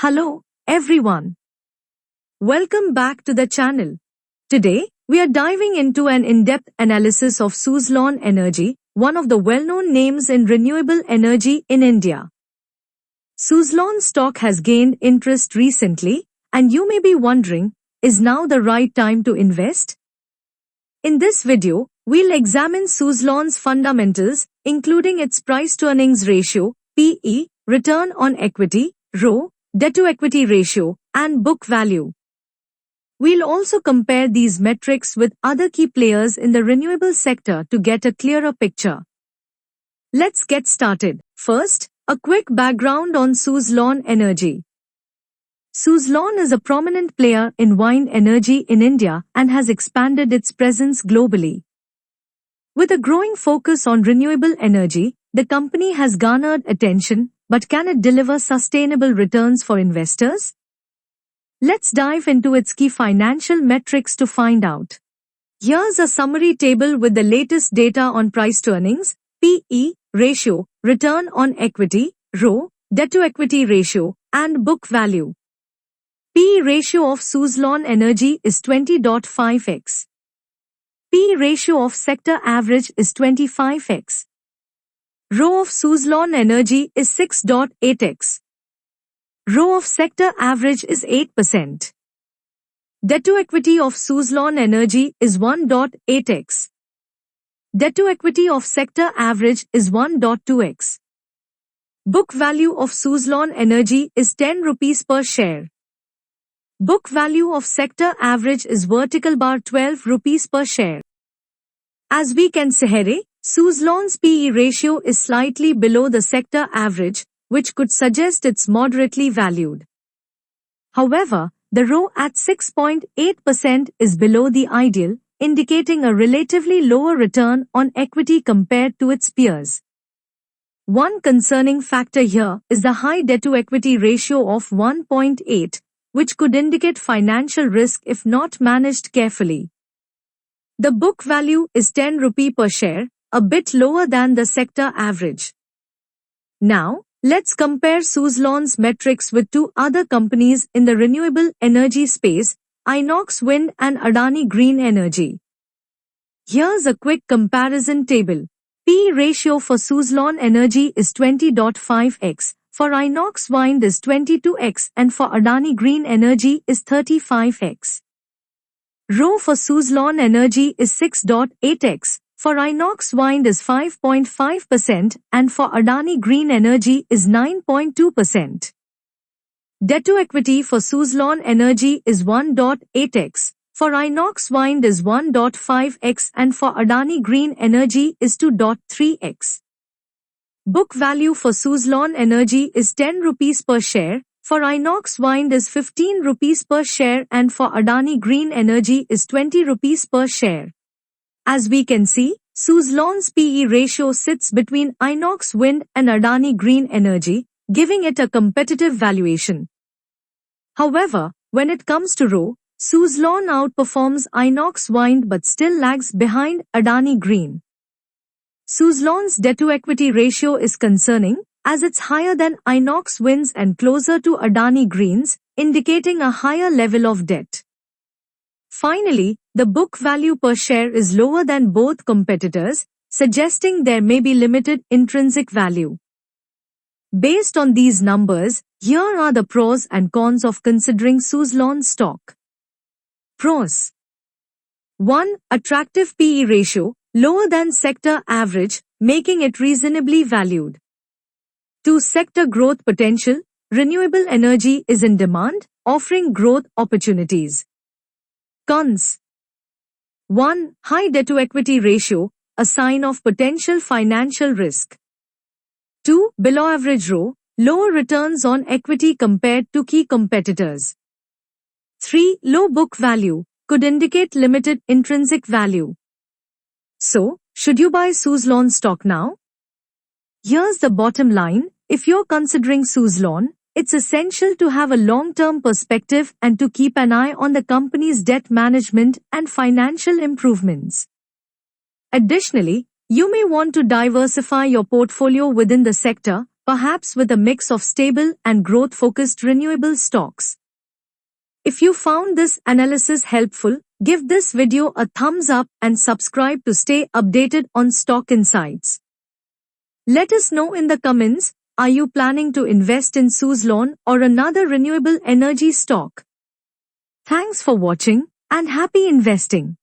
Hello, everyone. Welcome back to the channel. Today, we are diving into an in-depth analysis of Suzlon Energy, one of the well-known names in renewable energy in India. Suzlon stock has gained interest recently, and you may be wondering, is now the right time to invest? In this video, we'll examine Suzlon's fundamentals, including its price-to-earnings ratio, PE, return on equity, ROE, debt-to-equity ratio, and book value. We'll also compare these metrics with other key players in the renewable sector to get a clearer picture. Let's get started. First, a quick background on Suzlon Energy. Suzlon is a prominent player in wind energy in India and has expanded its presence globally. With a growing focus on renewable energy, the company has garnered attention, but can it deliver sustainable returns for investors? Let's dive into its key financial metrics to find out. Here's a summary table with the latest data on price-to-earnings, PE, ratio, return on equity, ROE, debt-to-equity ratio, and book value. PE ratio of Suzlon Energy is 20.5x. PE ratio of sector average is 25x. ROE of Suzlon Energy is 6.8x. ROE of sector average is 8%. Debt-to-equity of Suzlon Energy is 1.8x. Debt-to-equity of sector average is 1.2x. Book value of Suzlon Energy is 10 rupees per share. Book value of sector average is vertical bar 12 rupees per share. As we can see, Suzlon's PE ratio is slightly below the sector average, which could suggest it's moderately valued. However, the ROE at 6.8% is below the ideal, indicating a relatively lower return on equity compared to its peers. One concerning factor here is the high debt-to-equity ratio of 1.8, which could indicate financial risk if not managed carefully. The book value is 10 rupee per share, a bit lower than the sector average. Now, let's compare Suzlon's metrics with two other companies in the renewable energy space, Inox Wind and Adani Green Energy. Here's a quick comparison table. PE ratio for Suzlon Energy is 20.5x, for Inox Wind is 22x, and for Adani Green Energy is 35x. ROE for Suzlon Energy is 6.8x, for Inox Wind is 5.5%, and for Adani Green Energy is 9.2%. Debt-to-equity for Suzlon Energy is 1.8x, for Inox Wind is 1.5x, and for Adani Green Energy is 2.3x. Book value for Suzlon Energy is 10 rupees per share, for Inox Wind is 15 rupees per share, and for Adani Green Energy is 20 rupees per share. As we can see, Suzlon's PE ratio sits between Inox Wind and Adani Green Energy, giving it a competitive valuation. However, when it comes to ROE, Suzlon outperforms Inox Wind but still lags behind Adani Green. Suzlon's debt-to-equity ratio is concerning, as it's higher than Inox Wind's and closer to Adani Green's, indicating a higher level of debt. Finally, the book value per share is lower than both competitors, suggesting there may be limited intrinsic value. Based on these numbers, here are the pros and cons of considering Suzlon stock. Pros. 1. Attractive PE ratio, lower than sector average, making it reasonably valued. 2. Sector growth potential, renewable energy is in demand, offering growth opportunities. Cons. 1. High debt-to-equity ratio, a sign of potential financial risk. 2. Below average ROE, lower returns on equity compared to key competitors. 3. Low book value, could indicate limited intrinsic value. So, should you buy Suzlon stock now? Here's the bottom line, if you're considering Suzlon, it's essential to have a long-term perspective and to keep an eye on the company's debt management and financial improvements. Additionally, you may want to diversify your portfolio within the sector, perhaps with a mix of stable and growth-focused renewable stocks. If you found this analysis helpful, give this video a thumbs up and subscribe to stay updated on stock insights. Let us know in the comments, are you planning to invest in Suzlon or another renewable energy stock? Thanks for watching and happy investing.